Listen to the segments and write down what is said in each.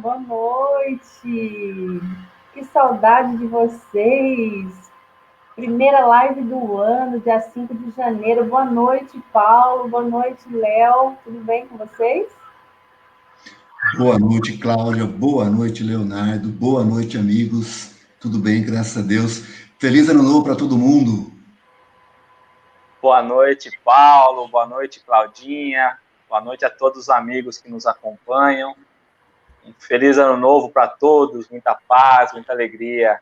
boa noite! Que saudade de vocês! Primeira live do ano, dia 5 de janeiro. Boa noite, Paulo. Boa noite, Léo. Tudo bem com vocês? Boa noite, Cláudia. Boa noite, Leonardo. Boa noite, amigos. Tudo bem, graças a Deus. Feliz ano novo para todo mundo. Boa noite, Paulo. Boa noite, Claudinha. Boa noite a todos os amigos que nos acompanham. Um feliz ano novo para todos, muita paz, muita alegria.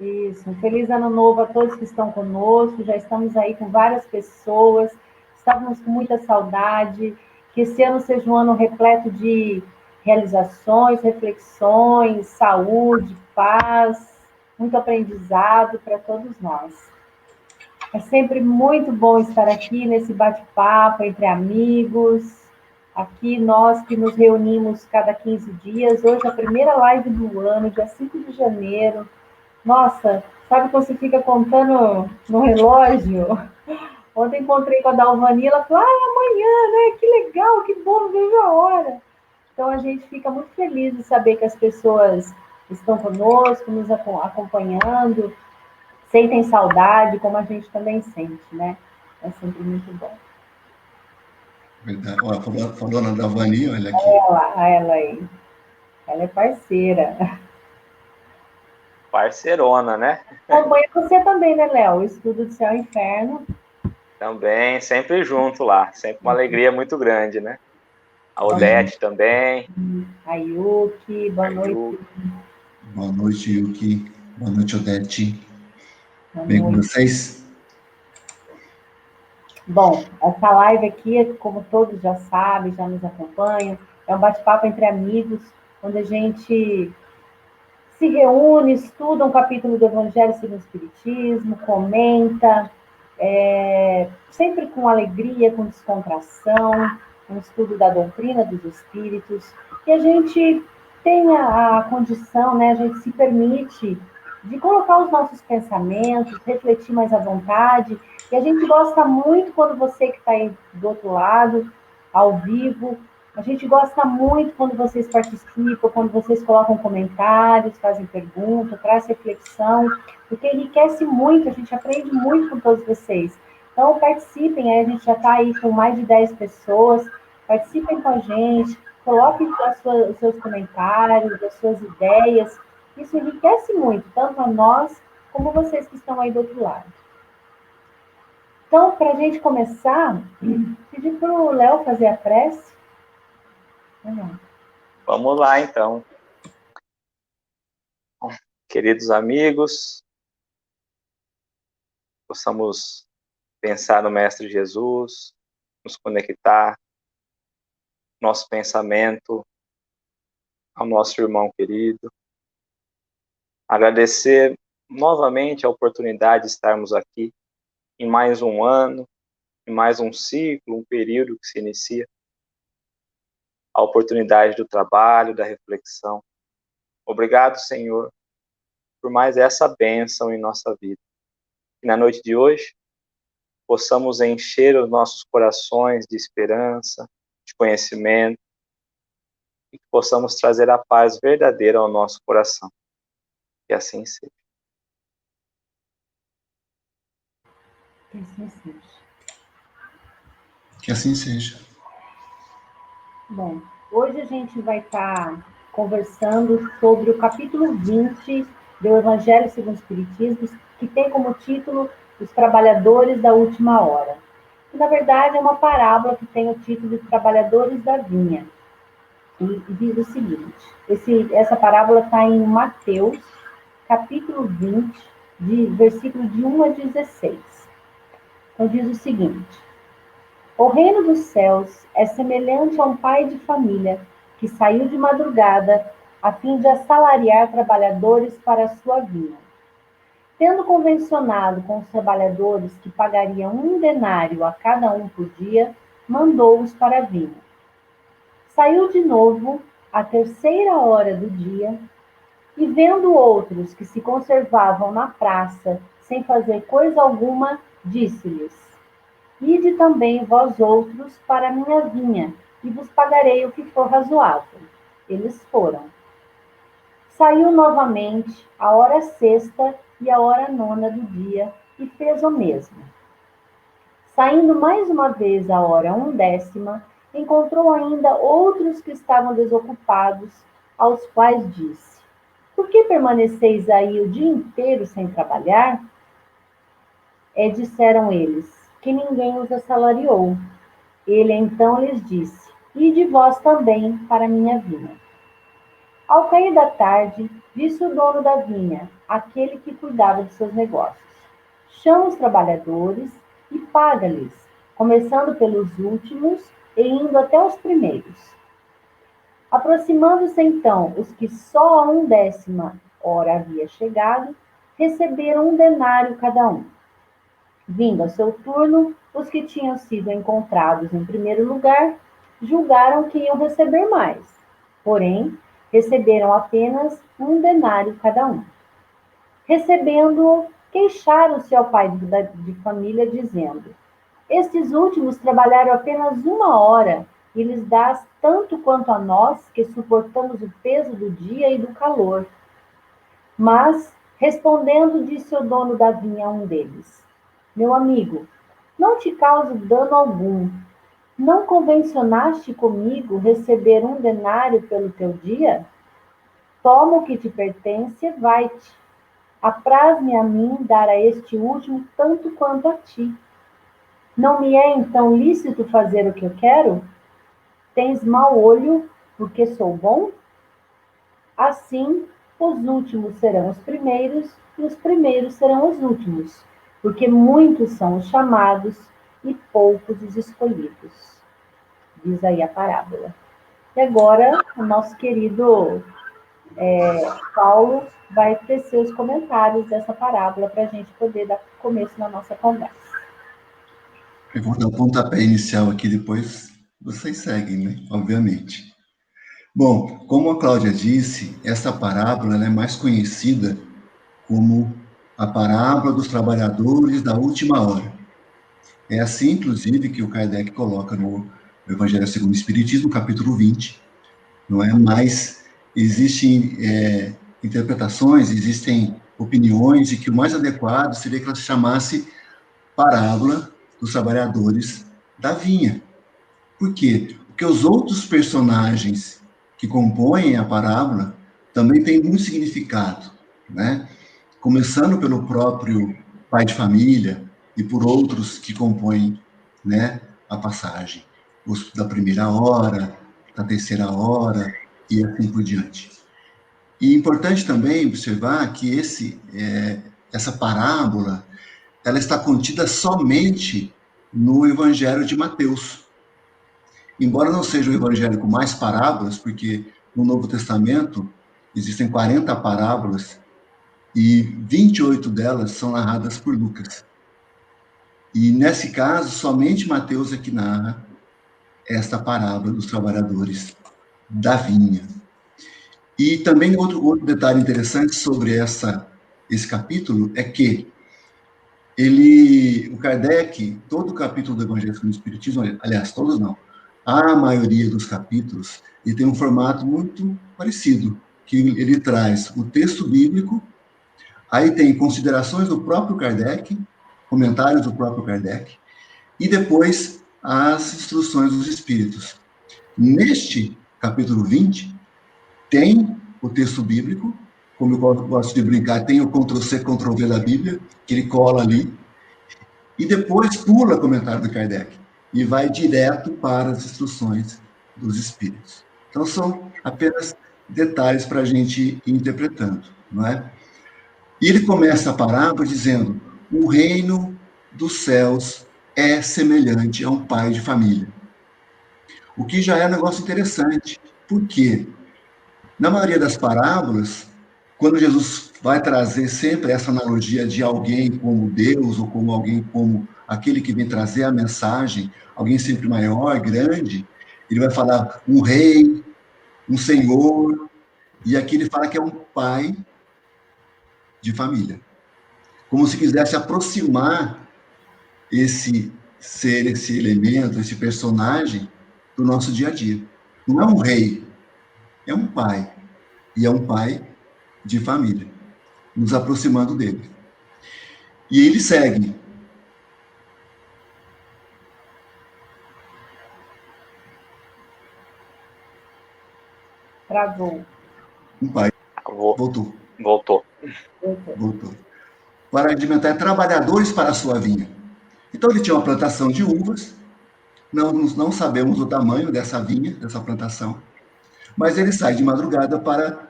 Isso, um feliz ano novo a todos que estão conosco. Já estamos aí com várias pessoas. Estávamos com muita saudade. Que esse ano seja um ano repleto de realizações, reflexões, saúde, paz, muito aprendizado para todos nós. É sempre muito bom estar aqui nesse bate-papo entre amigos. Aqui nós que nos reunimos cada 15 dias. Hoje é a primeira live do ano, dia 5 de janeiro. Nossa, sabe quando você fica contando no relógio? Ontem encontrei com a Dalvani, ela falou, amanhã, né? Que legal, que bom, não vejo a hora. Então a gente fica muito feliz de saber que as pessoas estão conosco, nos acompanhando, sentem saudade, como a gente também sente, né? É sempre muito bom. Verdade. Olha, falou na Davani, olha aqui. Ela aí. Ela é parceira. Parceirona, né? Acompanha você também, né, Léo? O Estudo do Céu e Inferno. Também, sempre junto lá. Sempre uma alegria muito grande, né? A Odete também. A Yuki, boa noite. Boa noite, Yuki. Boa noite, Odete. Boa Bem com noite. vocês? Bom, essa live aqui, como todos já sabem, já nos acompanham, é um bate-papo entre amigos, onde a gente se reúne, estuda um capítulo do Evangelho segundo o Espiritismo, comenta, sempre com alegria, com descontração, um estudo da doutrina dos espíritos, e a gente tem a condição, né, a gente se permite de colocar os nossos pensamentos, refletir mais à vontade, e a gente gosta muito quando você que está aí do outro lado, ao vivo, a gente gosta muito quando vocês participam, quando vocês colocam comentários, fazem perguntas, traz reflexão, porque enriquece muito, a gente aprende muito com todos vocês. Então, participem, aí a gente já está aí com mais de 10 pessoas, participem com a gente, coloquem os seus comentários, as suas ideias, isso enriquece muito, tanto a nós, como vocês que estão aí do outro lado. Então, para a gente começar, pedir para o Léo fazer a prece. Vamos lá, então. Bom, queridos amigos, possamos pensar no Mestre Jesus, nos conectar, nosso pensamento ao nosso irmão querido. Agradecer novamente a oportunidade de estarmos aqui em mais um ano, em mais um ciclo, um período que se inicia. A oportunidade do trabalho, da reflexão. Obrigado, Senhor, por mais essa bênção em nossa vida. Que na noite de hoje possamos encher os nossos corações de esperança, de conhecimento, e que possamos trazer a paz verdadeira ao nosso coração. Que assim seja. Que assim seja. Que assim seja. Bom, hoje a gente vai estar conversando sobre o capítulo 20 do Evangelho segundo o Espiritismo, que tem como título Os Trabalhadores da Última Hora. Que, na verdade, é uma parábola que tem o título de Trabalhadores da Vinha. E diz o seguinte, essa parábola está em Mateus, capítulo 20, versículo de 1 a 16. Então diz o seguinte: o reino dos céus é semelhante a um pai de família que saiu de madrugada a fim de assalariar trabalhadores para a sua vinha. Tendo convencionado com os trabalhadores que pagariam 1 denário a cada um por dia, mandou-os para a vinha. Saiu de novo à 3ª hora do dia e, vendo outros que se conservavam na praça sem fazer coisa alguma, disse-lhes: ide também vós outros para a minha vinha, e vos pagarei o que for razoável. Eles foram. Saiu novamente a hora sexta e a hora nona do dia e fez o mesmo. Saindo mais uma vez a hora 1ª, encontrou ainda outros que estavam desocupados, aos quais disse: Por que permaneceis aí o dia inteiro sem trabalhar? Disseram eles, que ninguém os assalariou. Ele então lhes disse: Ide vós também para a minha vinha. Ao cair da tarde, disse o dono da vinha, aquele que cuidava de seus negócios: Chama os trabalhadores e paga-lhes, começando pelos últimos e indo até os primeiros. Aproximando-se então os que só a 1ª hora havia chegado, receberam 1 denário cada um. Vindo ao seu turno, os que tinham sido encontrados em primeiro lugar julgaram que iam receber mais. Porém, receberam apenas 1 denário cada um. Recebendo-o, queixaram-se ao pai de família, dizendo: Estes últimos trabalharam apenas 1 hora, e lhes dás tanto quanto a nós, que suportamos o peso do dia e do calor. Mas, respondendo, disse o dono da vinha a um deles: Meu amigo, não te causo dano algum. Não convencionaste comigo receber 1 denário pelo teu dia? Toma o que te pertence, vai-te. Apraz-me a mim dar a este último tanto quanto a ti. Não me é então lícito fazer o que eu quero? Tens mau olho, porque sou bom? Assim, os últimos serão os primeiros, e os primeiros serão os últimos, porque muitos são os chamados e poucos os escolhidos. Diz aí a parábola. E agora, o nosso querido Paulo vai tecer os comentários dessa parábola para a gente poder dar começo na nossa conversa. Eu vou dar o pontapé inicial aqui, depois vocês seguem, né? Obviamente. Bom, como a Cláudia disse, essa parábola ela é mais conhecida como a parábola dos trabalhadores da última hora. É assim, inclusive, que o Kardec coloca no Evangelho segundo o Espiritismo, capítulo 20, não é? Mas existem interpretações, existem opiniões de que o mais adequado seria que ela se chamasse parábola dos trabalhadores da vinha. Por quê? Porque os outros personagens que compõem a parábola também têm muito significado, né? Começando pelo próprio pai de família e por outros que compõem, né, a passagem. Os da primeira hora, da terceira hora e assim por diante. E é importante também observar que essa parábola ela está contida somente no Evangelho de Mateus. Embora não seja o evangelho com mais parábolas, porque no Novo Testamento existem 40 parábolas e 28 delas são narradas por Lucas. E nesse caso, somente Mateus é que narra esta parábola dos trabalhadores da vinha. E também outro detalhe interessante sobre esse capítulo é que o Kardec, todo o capítulo do Evangelho segundo o Espiritismo, aliás, todos não, a maioria dos capítulos, ele tem um formato muito parecido, que ele traz o texto bíblico, aí tem considerações do próprio Kardec, comentários do próprio Kardec, e depois as instruções dos Espíritos. Neste capítulo 20, tem o texto bíblico, como eu gosto de brincar, tem o Ctrl+C, Ctrl+V da Bíblia, que ele cola ali, e depois pula o comentário do Kardec e vai direto para as instruções dos Espíritos. Então, são apenas detalhes para a gente ir interpretando, não é? E ele começa a parábola dizendo: o reino dos céus é semelhante a um pai de família. O que já é um negócio interessante. Por quê? Na maioria das parábolas, quando Jesus vai trazer sempre essa analogia de alguém como Deus, ou como alguém como aquele que vem trazer a mensagem, alguém sempre maior, grande, ele vai falar um rei, um senhor, e aqui ele fala que é um pai de família. Como se quisesse aproximar esse ser, esse elemento, esse personagem do nosso dia a dia. Não é um rei, é um pai, e é um pai de família, nos aproximando dele. E ele segue. Travou. Um pai. Voltou. Voltou. Para alimentar trabalhadores para a sua vinha. Então ele tinha uma plantação de uvas, não sabemos o tamanho dessa vinha, dessa plantação, mas ele sai de madrugada para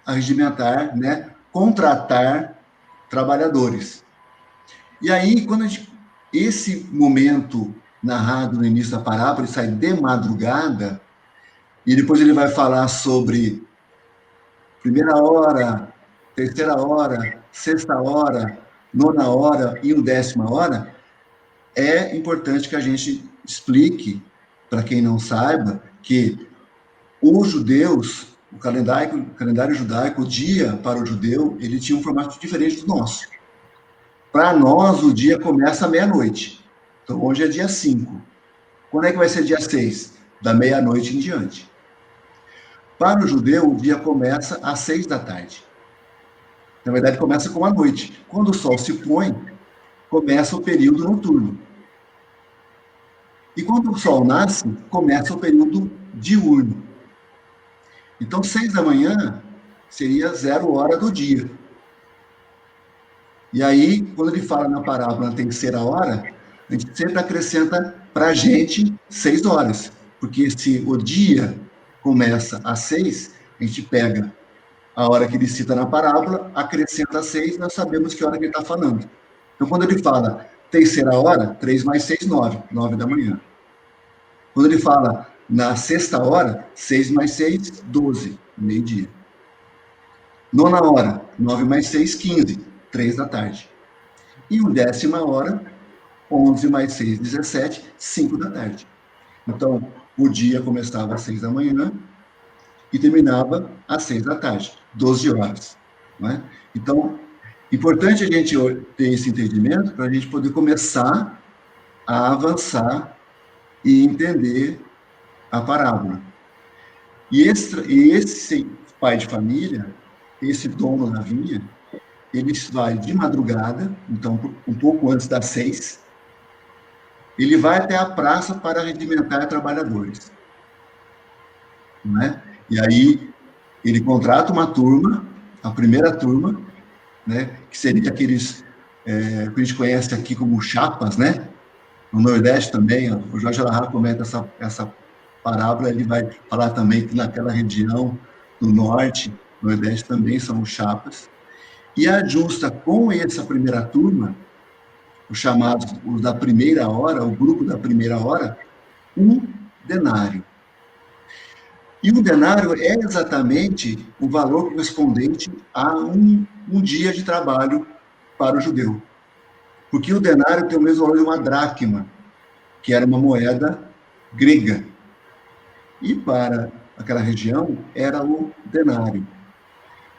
arregimentar, né, contratar trabalhadores. E aí, esse momento narrado no início da parábola, ele sai de madrugada, e depois ele vai falar sobre primeira hora, terceira hora, sexta hora, nona hora e 10ª hora, é importante que a gente explique, para quem não saiba, que os judeus, o calendário judaico, o dia para o judeu, ele tinha um formato diferente do nosso. Para nós, o dia começa à meia-noite. Então, hoje é dia 5. Quando é que vai ser dia 6? Da meia-noite em diante. Para o judeu, o dia começa às 6 da tarde. Na verdade, começa com a noite. Quando o sol se põe, começa o período noturno. E quando o sol nasce, começa o período diurno. Então, 6 da manhã seria 0 hora do dia. E aí, quando ele fala na parábola na terceira hora, a gente sempre acrescenta para a gente 6 horas. Porque se o dia começa às 6, a gente pega a hora que ele cita na parábola, acrescenta 6, nós sabemos que hora que ele está falando. Então, quando ele fala terceira hora, 3 mais 6, 9, 9 da manhã. Quando ele fala na sexta hora, 6 mais 6, 12, meio-dia. Nona hora, 9 mais 6, 15, 3 da tarde. E o 10ª hora, 11 mais 6, 17, 5 da tarde. Então, o dia começava às 6 da manhã e terminava às 6 da tarde, 12 horas. Não é? Então, importante a gente ter esse entendimento para a gente poder começar a avançar e entender a parábola. E esse pai de família, esse dono da vinha, ele vai de madrugada, então um pouco antes das 6, ele vai até a praça para arregimentar trabalhadores. Não é? E aí ele contrata uma turma, a primeira turma, né, que seria aqueles que a gente conhece aqui como chapas, né? No Nordeste também, o Jorge Alahá comenta essa parábola, ele vai falar também que naquela região do Norte, Nordeste também são os chapas, e ajusta com essa primeira turma, os chamados os da primeira hora, o grupo da primeira hora, um denário. E o denário é exatamente o valor correspondente a um dia de trabalho para o judeu. Porque o denário tem o mesmo valor de uma dracma, que era uma moeda grega. E para aquela região era o denário.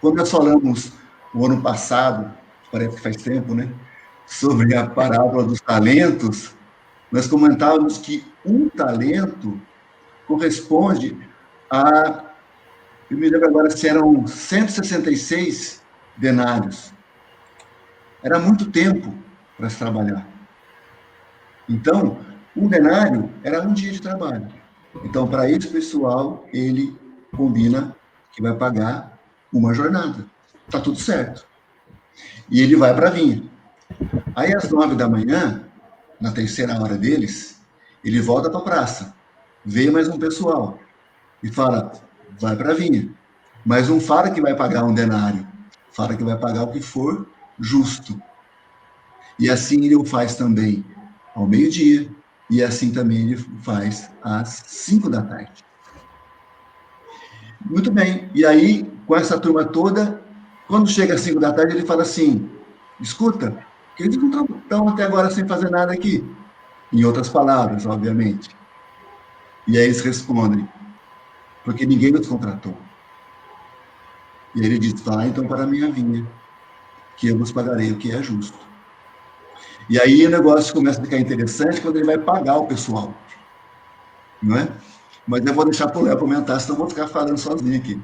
Quando nós falamos no ano passado, parece que faz tempo, né? Sobre a parábola dos talentos, nós comentávamos que um talento corresponde a, eu me lembro agora se eram 166 denários. Era muito tempo para se trabalhar. Então, um denário era um dia de trabalho. Então, para esse pessoal, ele combina que vai pagar uma jornada. Tá tudo certo. E ele vai para a vinha. Aí, às 9 da manhã, na terceira hora deles, ele volta para a praça. Vê mais um pessoal. E fala, vai para a vinha. Mas não fala que vai pagar um denário. Fala que vai pagar o que for justo. E assim ele o faz também ao meio-dia. E assim também ele faz às 5 da tarde. Muito bem. E aí, com essa turma toda, quando chega às 5 da tarde, ele fala assim, escuta, que eles não estão até agora sem fazer nada aqui. Em outras palavras, obviamente. E aí eles respondem, porque ninguém nos contratou. E ele diz, vai então para a minha vinha, que eu vos pagarei o que é justo. E aí o negócio começa a ficar interessante quando ele vai pagar o pessoal. Não é? Mas eu vou deixar para o Léo comentar, senão eu vou ficar falando sozinho aqui.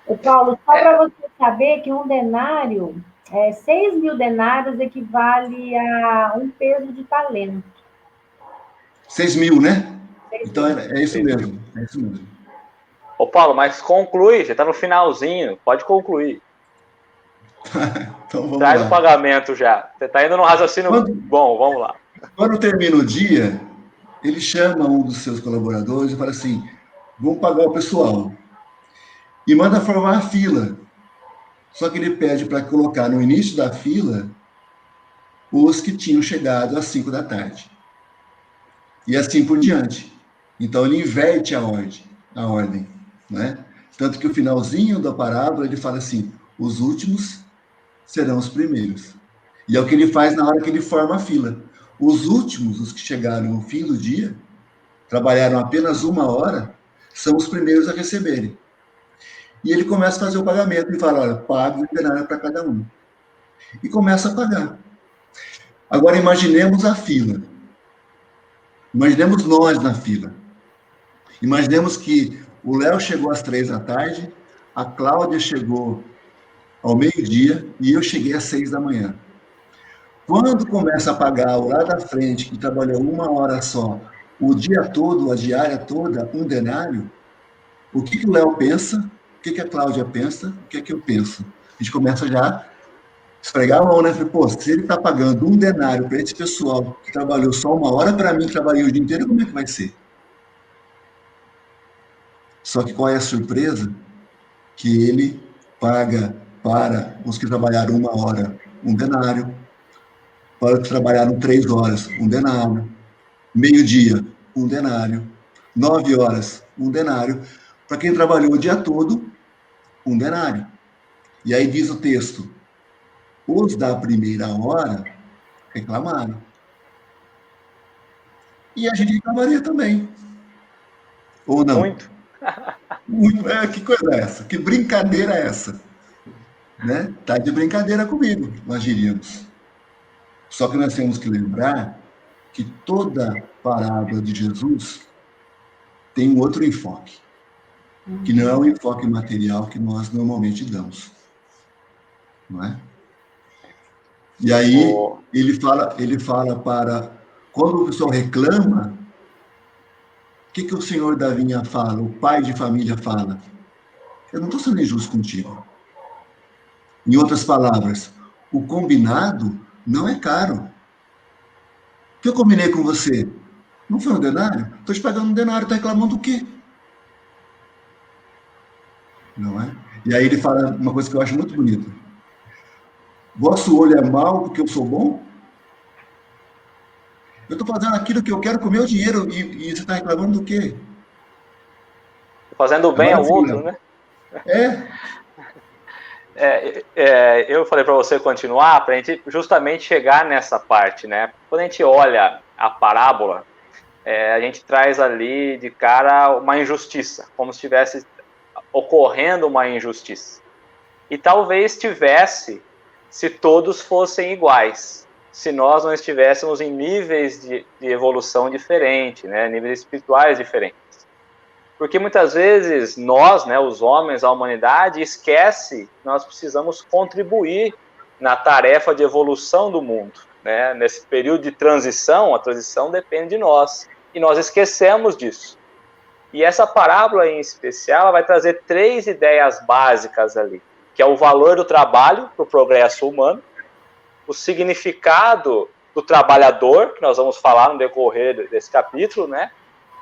Ô, Paulo, só para você saber que um denário, 6.000 denários equivale a um peso de talento. 6.000, né? 6 Então mil. é isso mesmo. É isso mesmo. Ô, Paulo, mas conclui, você está no finalzinho, pode concluir. Então vamos Traz lá. o pagamento já. Você está indo num raciocínio bom, vamos lá. Quando termina o dia, ele chama um dos seus colaboradores e fala assim: vamos pagar o pessoal. E manda formar a fila. Só que ele pede para colocar no início da fila os que tinham chegado às 5 da tarde. E assim por diante. Então ele inverte a ordem, né? Tanto que o finalzinho da parábola ele fala assim: os últimos serão os primeiros. E é o que ele faz na hora que ele forma a fila. Os últimos, os que chegaram no fim do dia, trabalharam apenas 1 hora, são os primeiros a receberem. E ele começa a fazer o pagamento e fala: olha, pague um denário para cada um. E começa a pagar. Agora imaginemos a fila. Imaginemos nós na fila. Imaginemos que o Léo chegou às 3 da tarde, a Cláudia chegou ao meio-dia e eu cheguei às 6 da manhã. Quando começa a pagar o lá da frente, que trabalhou 1 hora só, o dia todo, a diária toda, um denário, o que o Léo pensa, o que a Cláudia pensa, o que eu penso? A gente começa já a esfregar a mão, né? Pô, se ele está pagando um denário para esse pessoal que trabalhou só 1 hora, para mim, que trabalhei o dia inteiro, como é que vai ser? Só que qual é a surpresa? Que ele paga para os que trabalharam 1 hora um denário, para os que trabalharam 3 horas um denário, meio-dia um denário, 9 horas um denário, para quem trabalhou o dia todo um denário. E aí diz o texto: os da primeira hora reclamaram. E a gente reclamaria também. Ou não? Muito. Muito. Que coisa é essa? Que brincadeira é essa? Né? Tá de brincadeira comigo, nós diríamos. Só que nós temos que lembrar que toda parábola de Jesus tem um outro enfoque, que não é o enfoque material que nós normalmente damos. Não é? E aí ele fala para quando o pessoal reclama, o que o senhor da vinha fala, o pai de família fala? Eu não estou sendo injusto contigo. Em outras palavras, o combinado não é caro. O que eu combinei com você? Não foi um denário? Estou te pagando um denário, está reclamando do quê? Não é? E aí ele fala uma coisa que eu acho muito bonita. Vosso olho é mau porque eu sou bom? Eu estou fazendo aquilo que eu quero com o meu dinheiro e você está reclamando do quê? Fazendo bem Agora ao sim, outro, Léo. né? É. Eu falei para você continuar para a gente justamente chegar nessa parte, né? Quando a gente olha a parábola, a gente traz ali de cara uma injustiça, como se estivesse ocorrendo uma injustiça. E talvez tivesse se todos fossem iguais, se nós não estivéssemos em níveis de evolução diferentes, né? Níveis espirituais diferentes. Porque muitas vezes nós, né, os homens, a humanidade, esquece que nós precisamos contribuir na tarefa de evolução do mundo. Né? Nesse período de transição, a transição depende de nós. E nós esquecemos disso. E essa parábola em especial vai trazer 3 ideias básicas ali, que é o valor do trabalho para o progresso humano, o significado do trabalhador, que nós vamos falar no decorrer desse capítulo, né?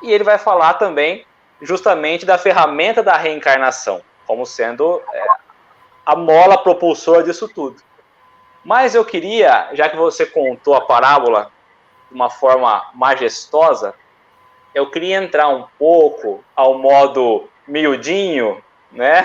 E ele vai falar também justamente da ferramenta da reencarnação, como sendo a mola propulsora disso tudo. Mas eu queria, já que você contou a parábola de uma forma majestosa, eu queria entrar um pouco ao modo miudinho, né?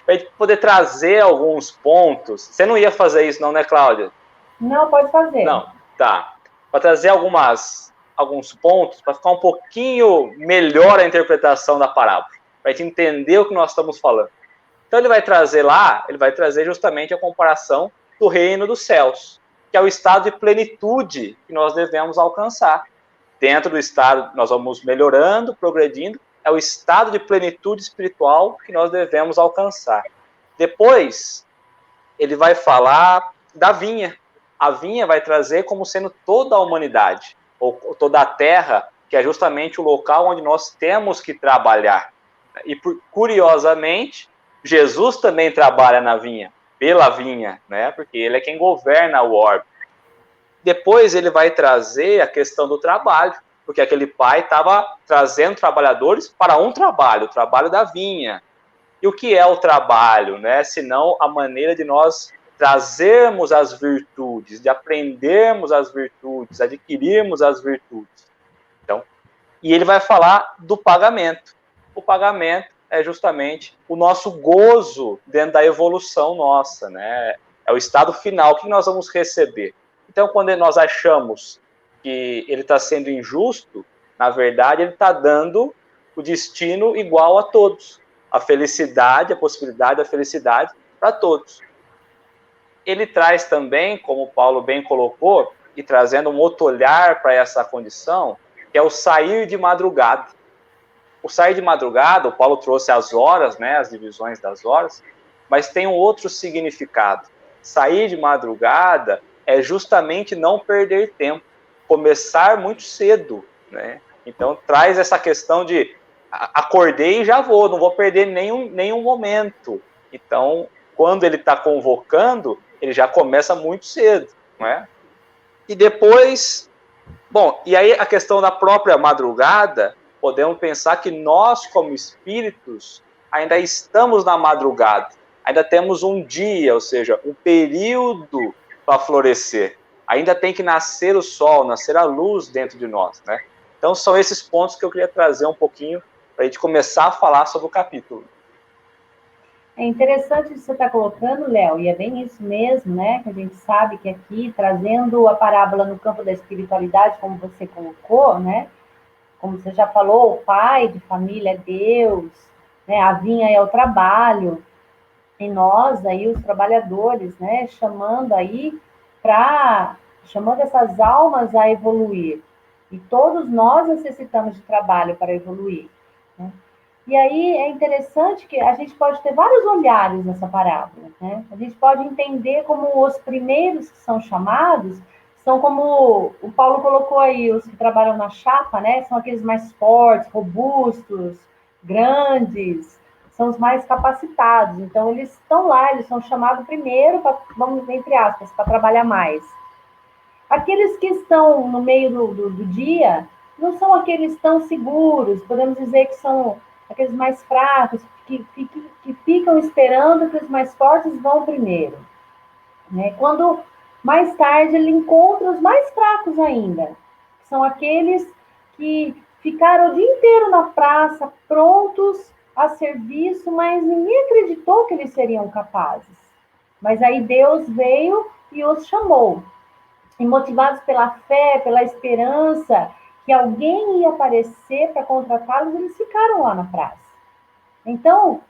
Para a gente poder trazer alguns pontos. Você não ia fazer isso não, né, Cláudia? Não, pode fazer. Não, tá. Para trazer alguns pontos, para ficar um pouquinho melhor a interpretação da parábola, para a gente entender o que nós estamos falando. Então ele vai trazer justamente a comparação do reino dos céus, que é o estado de plenitude que nós devemos alcançar, dentro do estado, nós vamos melhorando, progredindo, é o estado de plenitude espiritual que nós devemos alcançar. Depois, ele vai falar da vinha. A vinha vai trazer como sendo toda a humanidade, ou toda a terra, que é justamente o local onde nós temos que trabalhar. E, curiosamente, Jesus também trabalha na vinha, pela vinha, né? Porque ele é quem governa o orbe. Depois ele vai trazer a questão do trabalho, porque aquele pai estava trazendo trabalhadores para um trabalho, o trabalho da vinha. E o que é o trabalho, né? Senão a maneira de nós trazermos as virtudes, de aprendermos as virtudes, adquirirmos as virtudes. Então, e ele vai falar do pagamento. O pagamento é justamente o nosso gozo dentro da evolução nossa, né? É o estado final que nós vamos receber. Então, quando nós achamos que ele está sendo injusto, na verdade, ele está dando o destino igual a todos. A felicidade, a possibilidade da felicidade para todos. Ele traz também, como o Paulo bem colocou, e trazendo um outro olhar para essa condição, que é o sair de madrugada. O sair de madrugada, o Paulo trouxe as horas, né, as divisões das horas, mas tem um outro significado. Sair de madrugada é justamente não perder tempo, começar muito cedo, né? Então traz essa questão de acordei e já vou, não vou perder nenhum momento. Então, quando ele está convocando, ele já começa muito cedo, não é? E depois, bom, e aí a questão da própria madrugada, podemos pensar que nós, como espíritos, ainda estamos na madrugada, ainda temos um dia, ou seja, um período para florescer. Ainda tem que nascer o sol, nascer a luz dentro de nós, né? Então, são esses pontos que eu queria trazer um pouquinho para a gente começar a falar sobre o capítulo. É interessante o que você está colocando, Léo, e é bem isso mesmo, né? Que a gente sabe que aqui, trazendo a parábola no campo da espiritualidade, como você colocou, né? Como você já falou, o pai de família é Deus, né? A vinha é o trabalho, e nós aí, os trabalhadores, né? Chamando essas almas a evoluir. E todos nós necessitamos de trabalho para evoluir, né? E aí é interessante que a gente pode ter vários olhares nessa parábola, né? A gente pode entender como os primeiros que são chamados são como o Paulo colocou aí, os que trabalham na chapa, né? São aqueles mais fortes, robustos, grandes, são os mais capacitados. Então, eles estão lá, eles são chamados primeiro, vamos entre aspas, para trabalhar mais. Aqueles que estão no meio do dia não são aqueles tão seguros, podemos dizer que são aqueles mais fracos, que ficam esperando que os mais fortes vão primeiro, né? Quando mais tarde ele encontra os mais fracos ainda, que são aqueles que ficaram o dia inteiro na praça, prontos a serviço, mas ninguém acreditou que eles seriam capazes. Mas aí Deus veio e os chamou. E motivados pela fé, pela esperança que alguém ia aparecer para contratá-los, eles ficaram lá na praça. Então,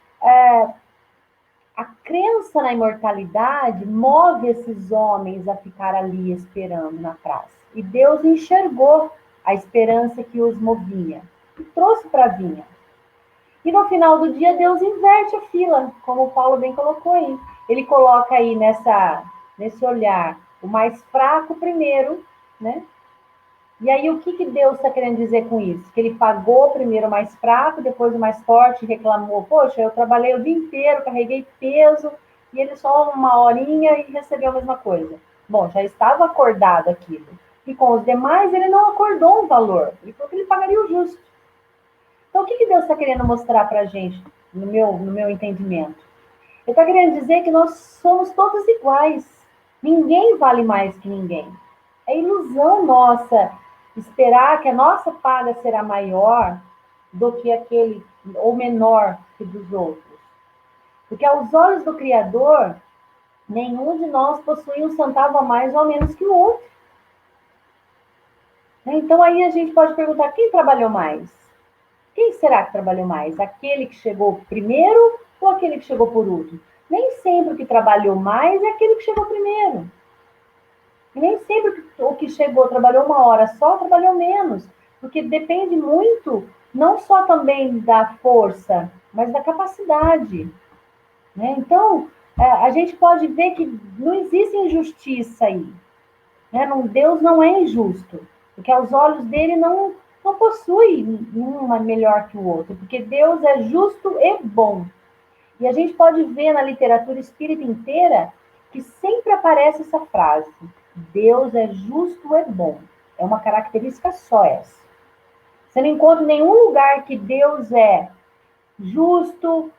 a crença na imortalidade move esses homens a ficar ali esperando na praça. E Deus enxergou a esperança que os movia e trouxe para a vinha. E no final do dia, Deus inverte a fila, como o Paulo bem colocou aí. Ele coloca aí nesse olhar o mais fraco primeiro, né? E aí, o que Deus está querendo dizer com isso? Que ele pagou primeiro o mais fraco, depois o mais forte reclamou, poxa, eu trabalhei o dia inteiro, carreguei peso, e ele só uma horinha e recebeu a mesma coisa. Bom, já estava acordado aquilo. E com os demais, ele não acordou um valor. Ele falou que ele pagaria o justo. Então, o que Deus está querendo mostrar para a gente, no meu entendimento? Ele está querendo dizer que nós somos todos iguais. Ninguém vale mais que ninguém. É ilusão nossa esperar que a nossa paga será maior do que aquele, ou menor que dos outros. Porque aos olhos do Criador, nenhum de nós possui um centavo a mais ou a menos que o outro. Então aí a gente pode perguntar, quem trabalhou mais? Quem será que trabalhou mais? Aquele que chegou primeiro ou aquele que chegou por último? Nem sempre o que trabalhou mais é aquele que chegou primeiro. E nem sempre o que chegou, trabalhou uma hora só, trabalhou menos. porque depende muito, não só também da força, mas da capacidade, né? Então, a gente pode ver que não existe injustiça aí, né? Deus não é injusto, porque aos olhos dele não possui uma melhor que o outro, porque Deus é justo e bom. E a gente pode ver na literatura espírita inteira que sempre aparece essa frase: Deus é justo e bom. É uma característica só essa. Você não encontra em nenhum lugar que Deus é justo,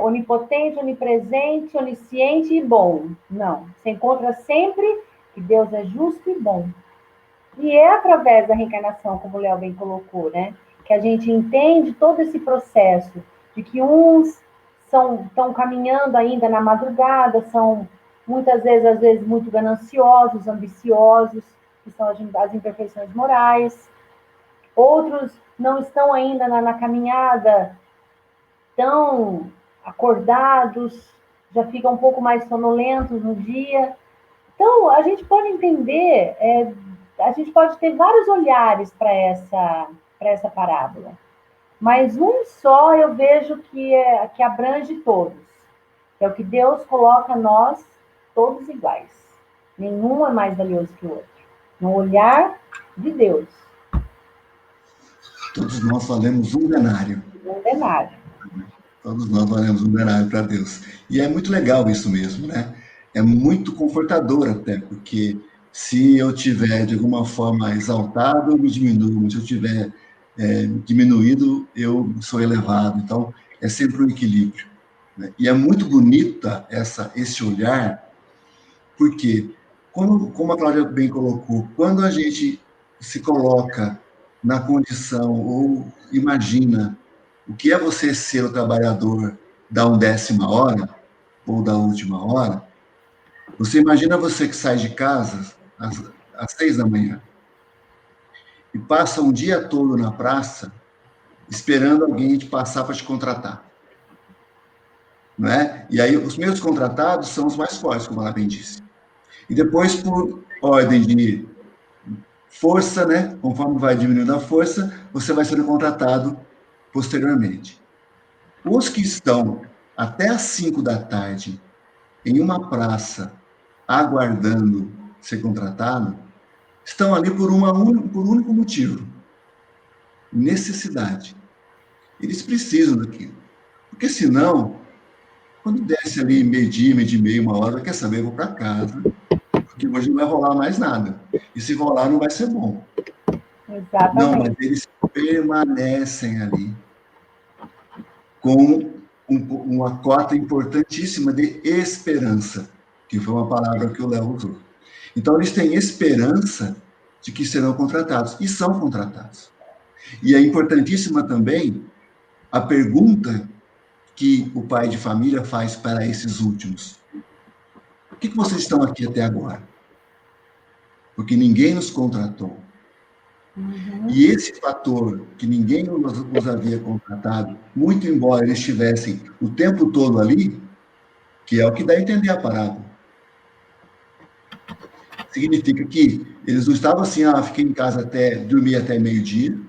onipotente, onipresente, onisciente e bom. Não. Você encontra sempre que Deus é justo e bom. E é através da reencarnação, como o Léo bem colocou, né, que a gente entende todo esse processo de que uns estão caminhando ainda na madrugada, são muitas vezes, às vezes, muito gananciosos, ambiciosos, que são as imperfeições morais. Outros não estão ainda na caminhada tão acordados, já ficam um pouco mais sonolentos no dia. Então, a gente pode entender, a gente pode ter vários olhares para essa parábola, mas um só eu vejo que abrange todos. É o que Deus coloca nós todos iguais. Nenhum é mais valioso que o outro. No olhar de Deus. Todos nós valemos um denário. Um denário. Todos nós valemos um denário para Deus. E é muito legal isso mesmo, né? É muito confortador até, porque se eu tiver de alguma forma exaltado, eu me diminuo. Se eu tiver diminuído, eu sou elevado. Então, é sempre um equilíbrio, né? E é muito bonita esse olhar, porque, como a Cláudia bem colocou, quando a gente se coloca na condição ou imagina o que é você ser o trabalhador da 1ª hora ou da última hora, você imagina você que sai de casa às 6 da manhã e passa um dia todo na praça esperando alguém te passar para te contratar, não é? E aí os meus contratados são os mais fortes, como ela bem disse. E depois, por ordem de força, né? Conforme vai diminuindo a força, você vai sendo contratado posteriormente. Os que estão até às 5 da tarde em uma praça aguardando ser contratado, estão ali por um único motivo: necessidade. Eles precisam daquilo. Porque senão, quando desce ali meio-dia, meio-dia e meia, 1 hora, quer saber, eu vou para casa, porque hoje não vai rolar mais nada. E se rolar, não vai ser bom. Exatamente. Não, mas eles permanecem ali com uma cota importantíssima de esperança, que foi uma palavra que o Léo usou. Então, eles têm esperança de que serão contratados, e são contratados. E é importantíssima também a pergunta que o pai de família faz para esses últimos: por que vocês estão aqui até agora? Porque ninguém nos contratou. E esse fator, que ninguém nos havia contratado, muito embora eles estivessem o tempo todo ali, que é o que dá a entender a parábola, significa que eles não estavam assim: fiquei em casa dormi até meio-dia,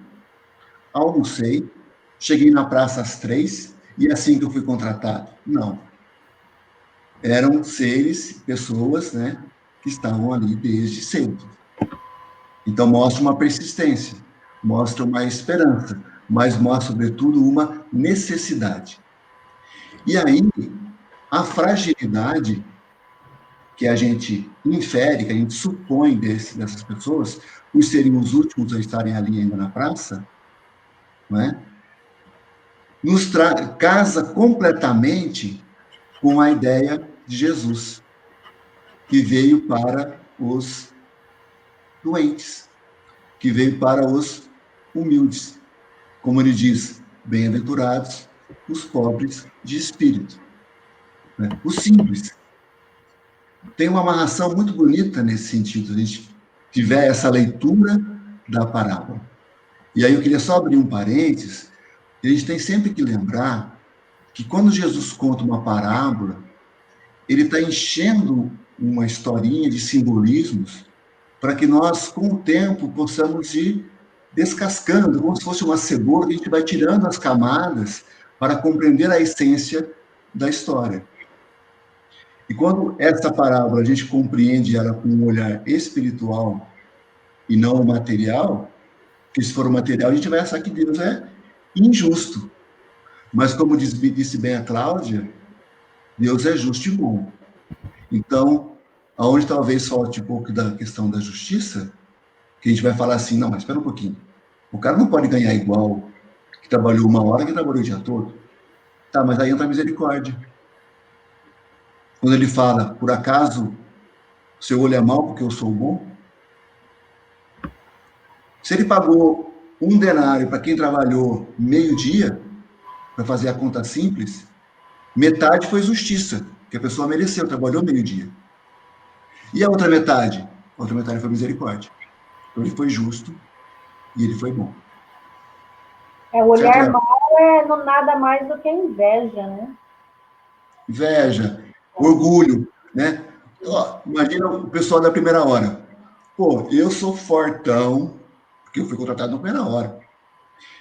almocei, cheguei na praça às 3 e é assim que eu fui contratado. Não. Eram seres, pessoas, né, que estavam ali desde cedo. Então, mostra uma persistência, mostra uma esperança, mas mostra, sobretudo, uma necessidade. E aí, a fragilidade que a gente infere, que a gente supõe dessas pessoas, por serem os últimos a estarem ali ainda na praça, não é? Casa completamente com a ideia de Jesus, que veio para os doentes, que veio para os humildes. Como ele diz: bem-aventurados os pobres de espírito, né? Os simples. Tem uma amarração muito bonita nesse sentido, se a gente tiver essa leitura da parábola. E aí eu queria só abrir um parênteses: a gente tem sempre que lembrar que quando Jesus conta uma parábola, ele está enchendo uma historinha de simbolismos para que nós, com o tempo, possamos ir descascando, como se fosse uma cebola, que a gente vai tirando as camadas para compreender a essência da história. E quando essa parábola a gente compreende ela com um olhar espiritual e não material, que se for o material, a gente vai achar que Deus é injusto. Mas como disse bem a Cláudia, Deus é justo e bom. Então, aonde talvez falte um pouco da questão da justiça, que a gente vai falar assim, não, mas espera um pouquinho. O cara não pode ganhar igual que trabalhou 1 hora que trabalhou o dia todo. Tá, mas aí entra a misericórdia. Quando ele fala, por acaso, seu olho é mau porque eu sou bom? Se ele pagou 1 denário para quem trabalhou meio-dia, para fazer a conta simples, metade foi justiça, que a pessoa mereceu, trabalhou meio-dia. E a outra metade? A outra metade foi misericórdia. Então ele foi justo e ele foi bom. O olhar mau é no nada mais do que inveja, né? Inveja, orgulho, né? Ó, imagina o pessoal da primeira hora. Pô, eu sou fortão, porque eu fui contratado na primeira hora.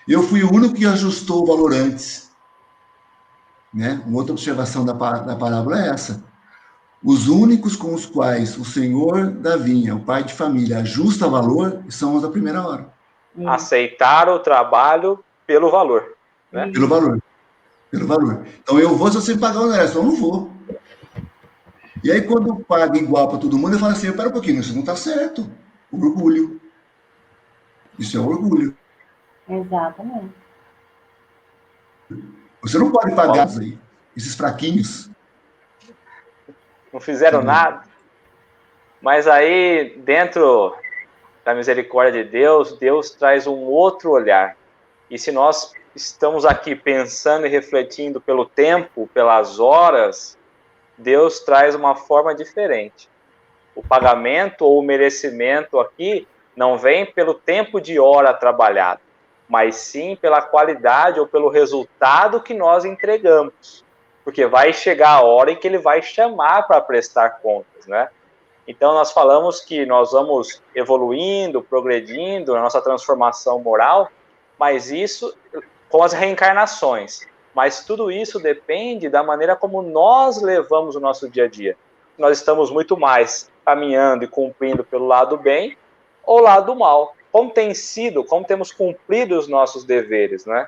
Eu fui o único que ajustou o valor antes. Né? Uma outra observação da parábola é essa. Os únicos com os quais o senhor da vinha, o pai de família, ajusta valor são os da primeira hora. Aceitar o trabalho pelo valor. Né? Pelo valor. Pelo valor. Então eu vou se você pagar o resto, eu não vou. E aí, quando paga igual para todo mundo, eu falo assim: pera um pouquinho, isso não está certo. Orgulho. Isso é orgulho. Exatamente. Você não pode pagar isso aí, esses fraquinhos. Não fizeram nada. Mas aí, dentro da misericórdia de Deus, Deus traz um outro olhar. E se nós estamos aqui pensando e refletindo pelo tempo, pelas horas, Deus traz uma forma diferente. O pagamento ou o merecimento aqui não vem pelo tempo de hora trabalhado, mas sim pela qualidade ou pelo resultado que nós entregamos. Porque vai chegar a hora em que ele vai chamar para prestar contas, né? Então, nós falamos que nós vamos evoluindo, progredindo na nossa transformação moral, mas isso com as reencarnações. Mas tudo isso depende da maneira como nós levamos o nosso dia a dia. Nós estamos muito mais caminhando e cumprindo pelo lado bem ou lado mal. Como tem sido, como temos cumprido os nossos deveres, né?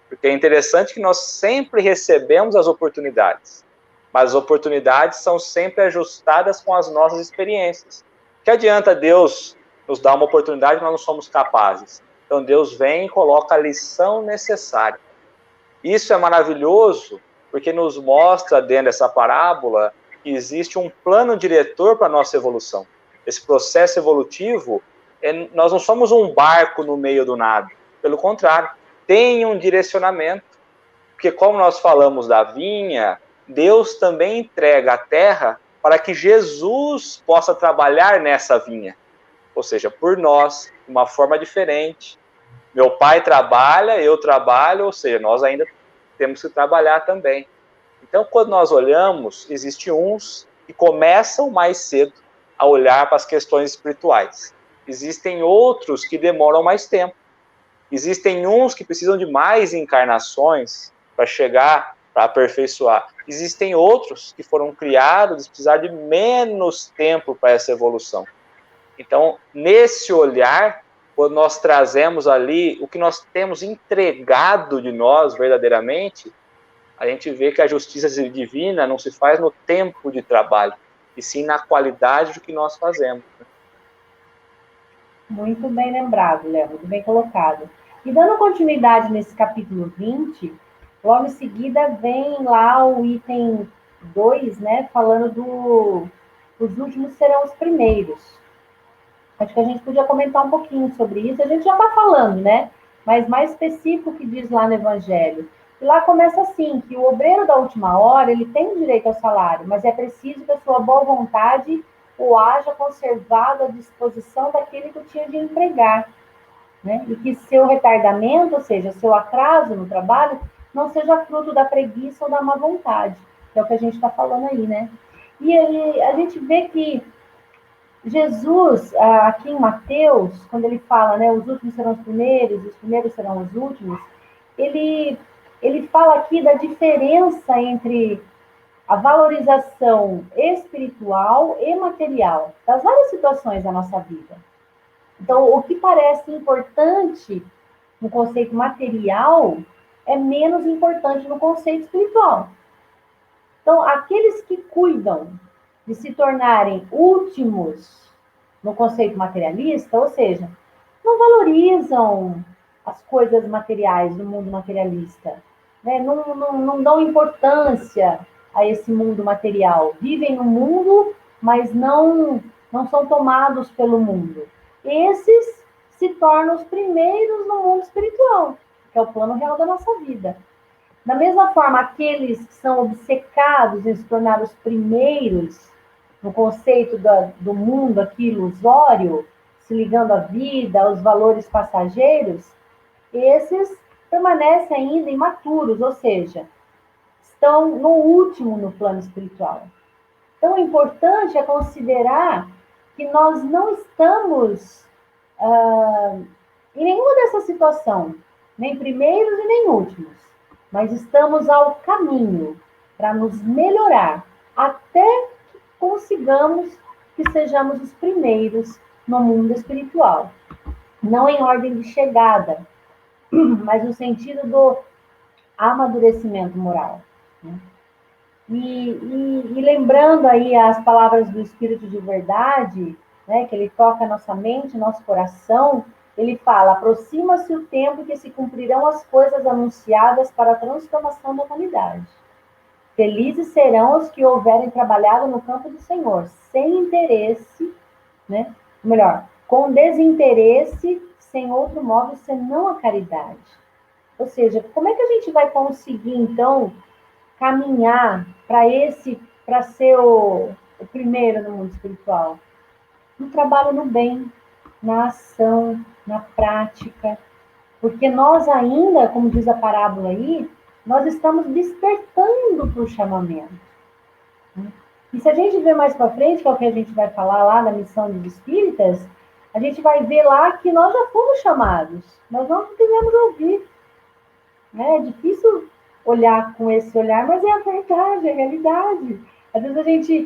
Porque é interessante que nós sempre recebemos as oportunidades, mas as oportunidades são sempre ajustadas com as nossas experiências. Que adianta Deus nos dar uma oportunidade e nós não somos capazes? Então Deus vem e coloca a lição necessária. Isso é maravilhoso, porque nos mostra dentro dessa parábola que existe um plano diretor para a nossa evolução. Esse processo evolutivo, nós não somos um barco no meio do nada. Pelo contrário, tem um direcionamento. Porque como nós falamos da vinha, Deus também entrega a terra para que Jesus possa trabalhar nessa vinha. Ou seja, por nós, de uma forma diferente. Meu pai trabalha, eu trabalho, ou seja, nós ainda temos que trabalhar também. Então, quando nós olhamos, existem uns que começam mais cedo a olhar para as questões espirituais. Existem outros que demoram mais tempo. Existem uns que precisam de mais encarnações para chegar, para aperfeiçoar. Existem outros que foram criados e precisar de menos tempo para essa evolução. Então, nesse olhar, quando nós trazemos ali o que nós temos entregado de nós verdadeiramente, a gente vê que a justiça divina não se faz no tempo de trabalho, e sim na qualidade do que nós fazemos. Muito bem lembrado, Léo, muito bem colocado. E dando continuidade nesse capítulo 20, logo em seguida vem lá o item 2, né, falando os últimos serão os primeiros. Acho que a gente podia comentar um pouquinho sobre isso. A gente já está falando, né? Mas mais específico que diz lá no Evangelho. E lá começa assim, que o obreiro da última hora, ele tem direito ao salário, mas é preciso que a sua boa vontade o haja conservado à disposição daquele que o tinha de empregar. Né? E que seu retardamento, ou seja, seu atraso no trabalho, não seja fruto da preguiça ou da má vontade, que é o que a gente está falando aí, né? E aí a gente vê que Jesus, aqui em Mateus, quando ele fala, né, os últimos serão os primeiros serão os últimos, ele, ele fala aqui da diferença entre a valorização espiritual e material das várias situações da nossa vida. Então, o que parece importante no conceito material é menos importante no conceito espiritual. Então, aqueles que cuidam de se tornarem últimos no conceito materialista, ou seja, não valorizam as coisas materiais do mundo materialista, né? Não dão importância a esse mundo material. Vivem no mundo, mas não são tomados pelo mundo. Esses se tornam os primeiros no mundo espiritual, que é o plano real da nossa vida. Da mesma forma, aqueles que são obcecados em se tornar os primeiros no conceito do mundo aqui ilusório, se ligando à vida, aos valores passageiros, esses permanecem ainda imaturos, ou seja, estão no último no plano espiritual. Então, o importante é considerar que nós não estamos em nenhuma dessa situação, nem primeiros e nem últimos, mas estamos ao caminho para nos melhorar até que consigamos que sejamos os primeiros no mundo espiritual. Não em ordem de chegada, mas no sentido do amadurecimento moral. Né? E lembrando aí as palavras do Espírito de Verdade, né, que ele toca nossa mente, nosso coração, ele fala: aproxima-se o tempo em que se cumprirão as coisas anunciadas para a transformação da humanidade. Felizes serão os que houverem trabalhado no campo do Senhor, sem interesse, né? Melhor, com desinteresse, sem outro modo senão a caridade. Ou seja, como é que a gente vai conseguir, então, caminhar para ser o primeiro no mundo espiritual? No trabalho no bem, na ação, na prática. Porque nós ainda, como diz a parábola aí, nós estamos despertando para o chamamento. E se a gente ver mais para frente, que é o que a gente vai falar lá na missão dos espíritas, a gente vai ver lá que nós já fomos chamados, nós não quisemos ouvir. Né? É difícil olhar com esse olhar, mas é a verdade, é a realidade. Às vezes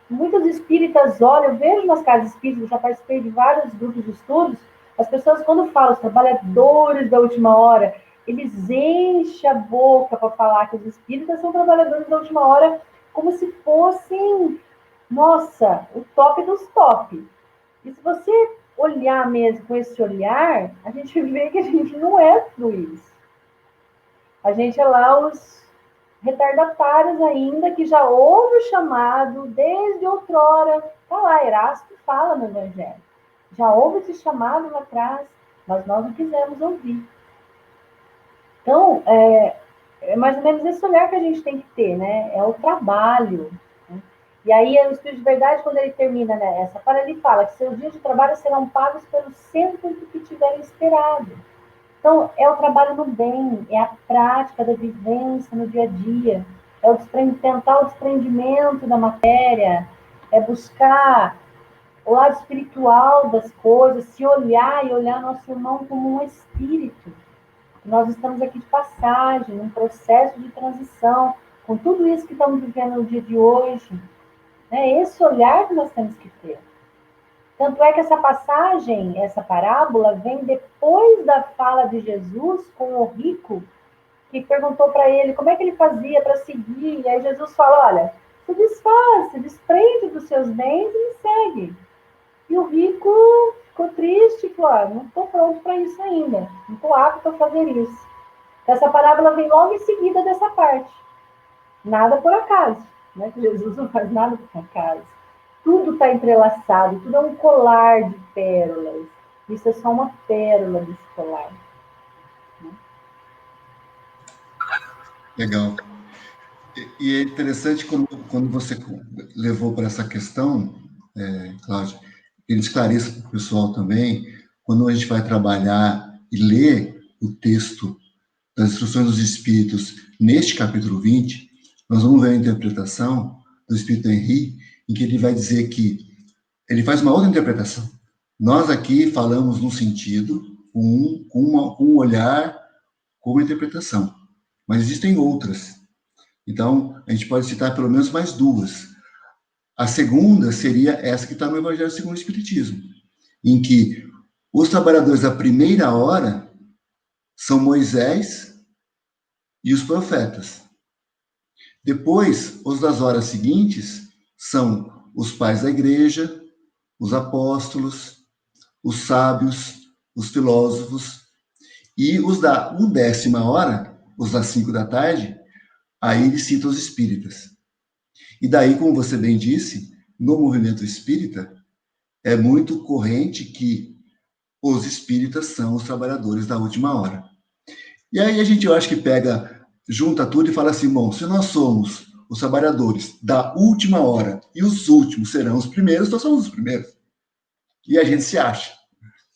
muitos espíritas olham, eu vejo nas casas espíritas, já participei de vários grupos de estudos, as pessoas quando falam, os trabalhadores da última hora, eles enchem a boca para falar que os espíritas são trabalhadores da última hora, como se fossem, nossa, o top dos top. E se você olhar mesmo com esse olhar, a gente vê que a gente não é tudo isso. A gente é lá os retardatários ainda, que já houve o chamado desde outrora. Está lá, Erasto fala no Evangelho. Já houve esse chamado lá atrás, mas nós não quisemos ouvir. Então, é mais ou menos esse olhar que a gente tem que ter, né? É o trabalho. Né? E aí, o Espírito de Verdade, quando ele termina essa para ele fala que seus dias de trabalho serão pagos pelo centro do que tiverem esperado. Então, é o trabalho no bem, é a prática da vivência no dia a dia, é tentar o desprendimento da matéria, é buscar o lado espiritual das coisas, se olhar e olhar nosso irmão como um espírito. Nós estamos aqui de passagem, num processo de transição, com tudo isso que estamos vivendo no dia de hoje. É esse olhar que nós temos que ter. Tanto é que essa passagem, essa parábola, vem depois da fala de Jesus com o rico, que perguntou para ele como é que ele fazia para seguir. E aí Jesus fala: olha, se desfaz, se desprende dos seus bens e me segue. E o rico ficou triste, falou: não estou pronto para isso ainda, não estou apto a fazer isso. Então, essa parábola vem logo em seguida dessa parte. Nada por acaso, né? Jesus não faz nada por acaso. Tudo está entrelaçado, tudo é um colar de pérolas. Isso é só uma pérola desse colar. Legal. E é interessante quando você levou para essa questão, Cláudio, ele esclareça para o pessoal também, quando a gente vai trabalhar e ler o texto das instruções dos Espíritos neste capítulo 20, nós vamos ver a interpretação do Espírito Henri, em que ele vai dizer que ele faz uma outra interpretação. Nós aqui falamos num sentido, com um olhar, com uma interpretação. Mas existem outras. Então, a gente pode citar pelo menos mais duas. A segunda seria essa que está no Evangelho segundo o Espiritismo, em que os trabalhadores da primeira hora são Moisés e os profetas. Depois, os das horas seguintes são os pais da igreja, os apóstolos, os sábios, os filósofos, e os da 1ª hora, os das 5 da tarde, aí ele cita os espíritas. E daí, como você bem disse, no movimento espírita, é muito corrente que os espíritas são os trabalhadores da última hora. E aí a gente, eu acho que junta tudo e fala assim, bom, se nós somos os trabalhadores da última hora e os últimos serão os primeiros, nós somos os primeiros. E a gente se acha.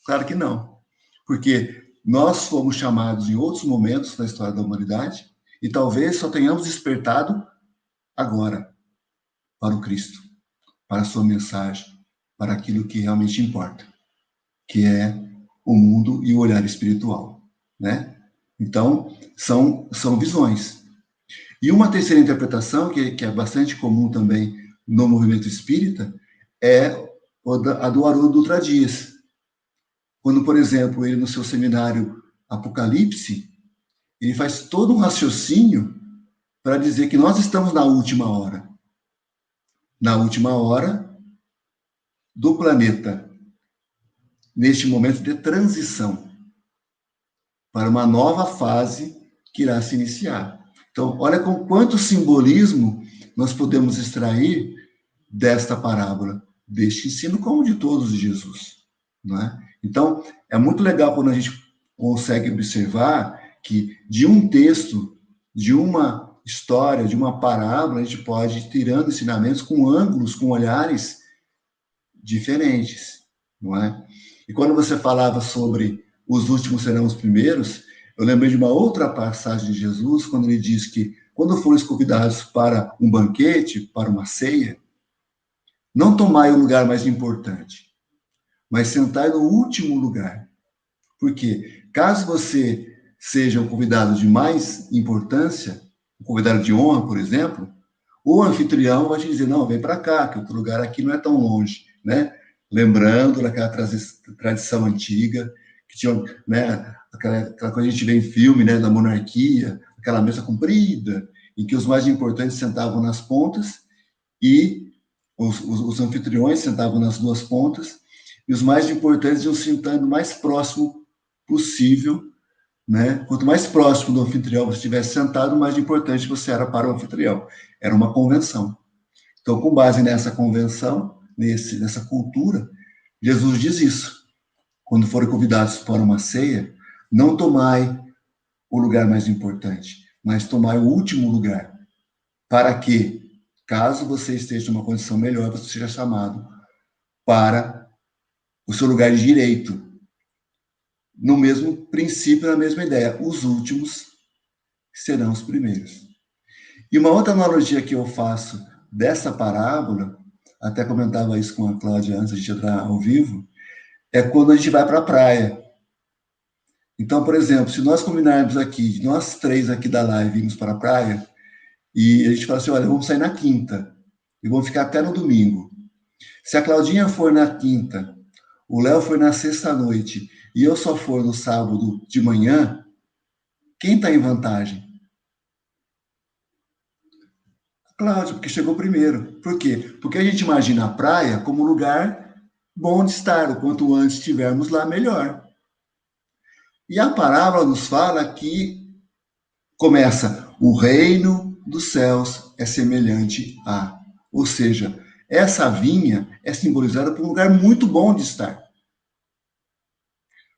Claro que não. Porque nós fomos chamados em outros momentos da história da humanidade e talvez só tenhamos despertado agora para o Cristo, para a sua mensagem, para aquilo que realmente importa, que é o mundo e o olhar espiritual, né? Então, são visões. E uma terceira interpretação, que é bastante comum também no movimento espírita, é a do Haroldo Dutra Dias. Quando, por exemplo, ele no seu seminário Apocalipse, ele faz todo um raciocínio para dizer que nós estamos na última hora. Na última hora do planeta, neste momento de transição para uma nova fase que irá se iniciar. Então, olha com quanto simbolismo nós podemos extrair desta parábola, deste ensino, como de todos de Jesus, não é? Então, é muito legal quando a gente consegue observar que de um texto, de uma história, de uma parábola, a gente pode ir tirando ensinamentos com ângulos, com olhares diferentes, não é? E quando você falava sobre os últimos serão os primeiros, eu lembrei de uma outra passagem de Jesus, quando ele diz que quando forem convidados para um banquete, para uma ceia, não tomai o lugar mais importante, mas sentai no último lugar. Porque caso você seja um convidado de mais importância, um convidado de honra, por exemplo, o anfitrião vai te dizer, não, vem para cá, que o lugar aqui não é tão longe, né? Lembrando daquela tradição antiga, que tinha, né, aquela coisa que a gente vê em filme, né, da monarquia, aquela mesa comprida, em que os mais importantes sentavam nas pontas e os anfitriões sentavam nas duas pontas, e os mais importantes iam sentando o mais próximo possível, né? Quanto mais próximo do anfitrião você estivesse sentado, mais importante você era para o anfitrião. Era uma convenção. Então, com base nessa convenção, nessa cultura, Jesus diz isso. Quando forem convidados para uma ceia, não tomai o lugar mais importante, mas tomai o último lugar, para que, caso você esteja numa condição melhor, você seja chamado para o seu lugar de direito. No mesmo princípio, na mesma ideia, os últimos serão os primeiros. E uma outra analogia que eu faço dessa parábola, até comentava isso com a Cláudia antes de entrar ao vivo, é quando a gente vai para a praia. Então, por exemplo, se nós combinarmos aqui, nós três aqui da live irmos para a praia, e a gente fala assim, olha, vamos sair na quinta, e vamos ficar até no domingo. Se a Claudinha for na quinta, o Léo for na sexta-noite, e eu só for no sábado de manhã, quem está em vantagem? Cláudio, porque chegou primeiro. Por quê? Porque a gente imagina a praia como um lugar bom de estar. O quanto antes estivermos lá, melhor. E a parábola nos fala que começa, o reino dos céus é semelhante a. Ou seja, essa vinha é simbolizada por um lugar muito bom de estar.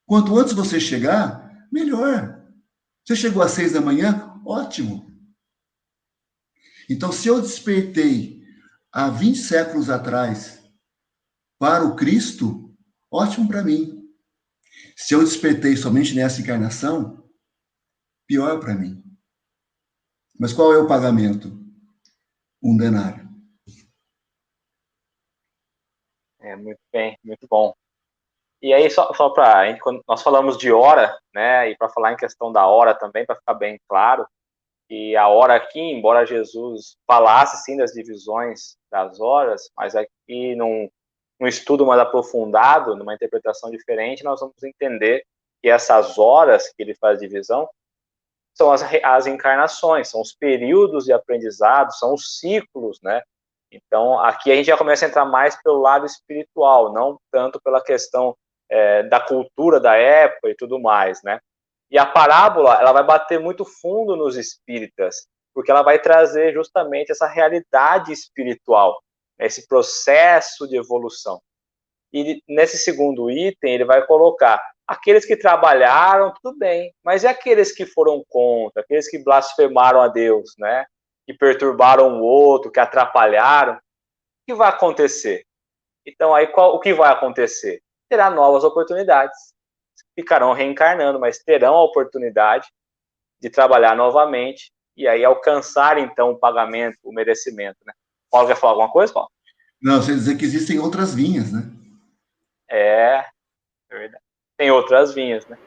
Quanto antes você chegar, melhor. Você chegou às 6 da manhã? Ótimo. Então, se eu despertei há 20 séculos atrás para o Cristo, ótimo para mim. Se eu despertei somente nessa encarnação, pior para mim. Mas qual é o pagamento? Um denário. Muito bem, muito bom. E aí, só para... Quando nós falamos de hora, né, e para falar em questão da hora também, para ficar bem claro, que a hora aqui, embora Jesus falasse, sim, das divisões das horas, mas aqui num estudo mais aprofundado, numa interpretação diferente, nós vamos entender que essas horas que ele faz divisão são as encarnações, são os períodos de aprendizado, são os ciclos, né? Então, aqui a gente já começa a entrar mais pelo lado espiritual, não tanto pela questão da cultura da época e tudo mais, né? E a parábola, ela vai bater muito fundo nos espíritas, porque ela vai trazer justamente essa realidade espiritual, esse processo de evolução. E nesse segundo item, ele vai colocar aqueles que trabalharam, tudo bem, mas e aqueles que foram contra, aqueles que blasfemaram a Deus, né? Que perturbaram o outro, que atrapalharam, o que vai acontecer? Então, aí, o que vai acontecer? Terá novas oportunidades. Ficarão reencarnando, mas terão a oportunidade de trabalhar novamente e aí alcançar, então, o pagamento, o merecimento, né? Paulo, quer falar alguma coisa, Paulo? Não, você dizer que existem outras linhas, né? É verdade. Tem outras vinhas, né?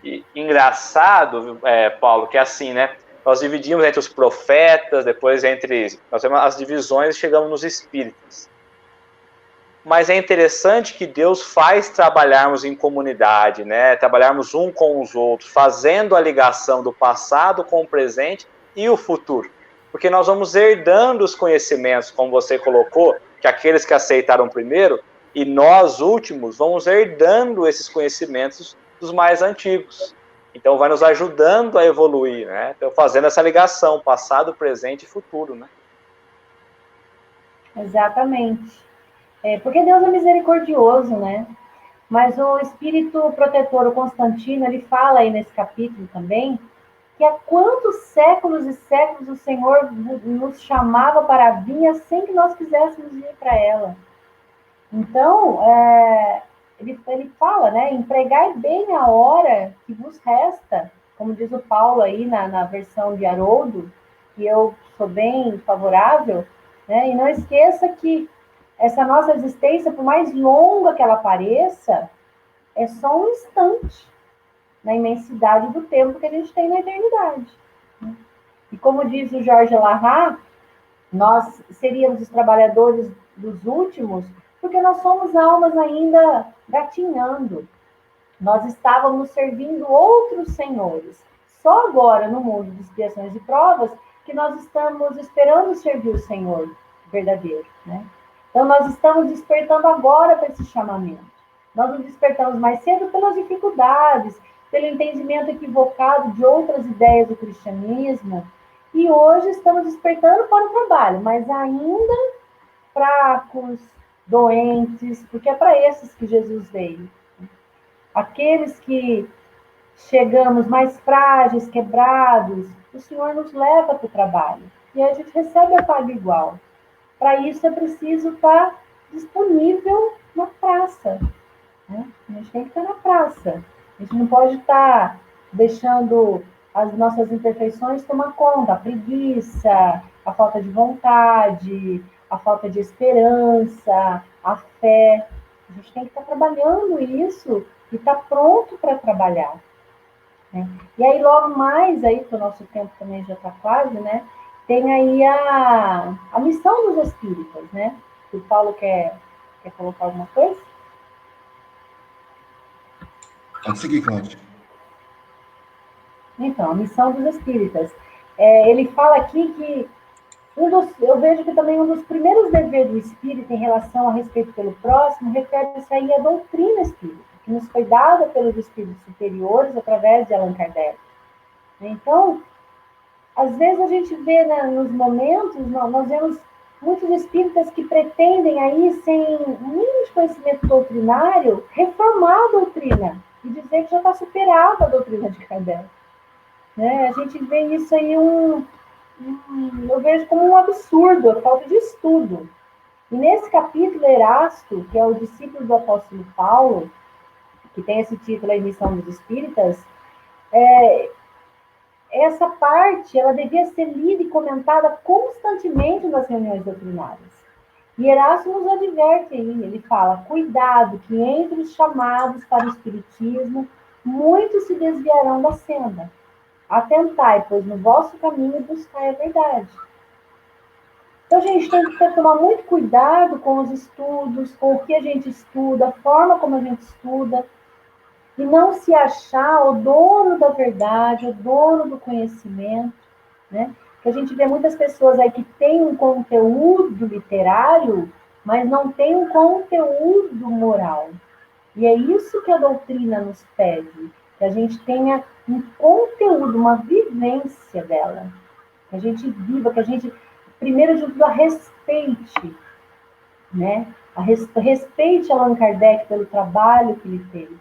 E engraçado, Paulo, que é assim, né? Nós dividimos entre os profetas, depois nós temos as divisões e chegamos nos espíritas. Mas é interessante que Deus faz trabalharmos em comunidade, né? Trabalharmos um com os outros, fazendo a ligação do passado com o presente e o futuro. Porque nós vamos herdando os conhecimentos, como você colocou, que aqueles que aceitaram primeiro, e nós últimos vamos herdando esses conhecimentos dos mais antigos. Então vai nos ajudando a evoluir, né? Então fazendo essa ligação, passado, presente e futuro, né? Exatamente. Porque Deus é misericordioso, né? Mas o espírito protetor, o Constantino, ele fala aí nesse capítulo também, que há quantos séculos e séculos o Senhor nos chamava para a vinha sem que nós quiséssemos ir para ela. Então, ele fala, né? Empregai bem a hora que vos resta, como diz o Paulo aí na versão de Haroldo, que eu sou bem favorável, né? E não esqueça que essa nossa existência, por mais longa que ela pareça, é só um instante na imensidade do tempo que a gente tem na eternidade. E como diz o Jorge Larrat, nós seríamos os trabalhadores dos últimos, porque nós somos almas ainda gatinhando. Nós estávamos servindo outros senhores. Só agora, no mundo de expiações e provas, que nós estamos esperando servir o Senhor verdadeiro, né? Então, nós estamos despertando agora para esse chamamento. Nós nos despertamos mais cedo pelas dificuldades, pelo entendimento equivocado de outras ideias do cristianismo, e hoje estamos despertando para o trabalho, mas ainda fracos, doentes, porque é para esses que Jesus veio. Aqueles que chegamos mais frágeis, quebrados, o Senhor nos leva para o trabalho. E a gente recebe a paga igual. Para isso é preciso estar disponível na praça. Né? A gente tem que estar na praça. A gente não pode estar deixando as nossas imperfeições tomar conta. A preguiça, a falta de vontade, a falta de esperança, a fé. A gente tem que estar trabalhando isso e estar pronto para trabalhar. Né? E aí, logo mais, aí, que o nosso tempo também já está quase, né? Tem aí a missão dos espíritas, né? O Paulo quer colocar alguma coisa? Pode seguir, Cláudio. Então, a missão dos espíritas. Ele fala aqui que eu vejo que também um dos primeiros deveres do espírita em relação a respeito pelo próximo refere-se aí à doutrina espírita, que nos foi dada pelos espíritos superiores através de Allan Kardec. Então, às vezes a gente vê, né, nos momentos, nós vemos muitos espíritas que pretendem aí, sem um mínimo de conhecimento doutrinário, reformar a doutrina e dizer que já está superada a doutrina de Kardec. Né? A gente vê isso aí, eu vejo como um absurdo, a falta de estudo. E nesse capítulo, Erasto, que é o discípulo do apóstolo Paulo, que tem esse título, A Missão dos Espíritas, essa parte ela devia ser lida e comentada constantemente nas reuniões doutrinárias. E Erasmo nos adverte aí, ele fala, cuidado que entre os chamados para o espiritismo, muitos se desviarão da senda. Atentai, pois no vosso caminho buscai a verdade. Então a gente tem que tomar muito cuidado com os estudos, com o que a gente estuda, a forma como a gente estuda, e não se achar o dono da verdade, o dono do conhecimento, né? Que a gente vê muitas pessoas aí que têm um conteúdo literário, mas não tem um conteúdo moral. E é isso que a doutrina nos pede, que a gente tenha um conteúdo, uma vivência dela, que a gente viva, que a gente, primeiro de tudo, a respeite, né? Respeite Allan Kardec pelo trabalho que ele teve.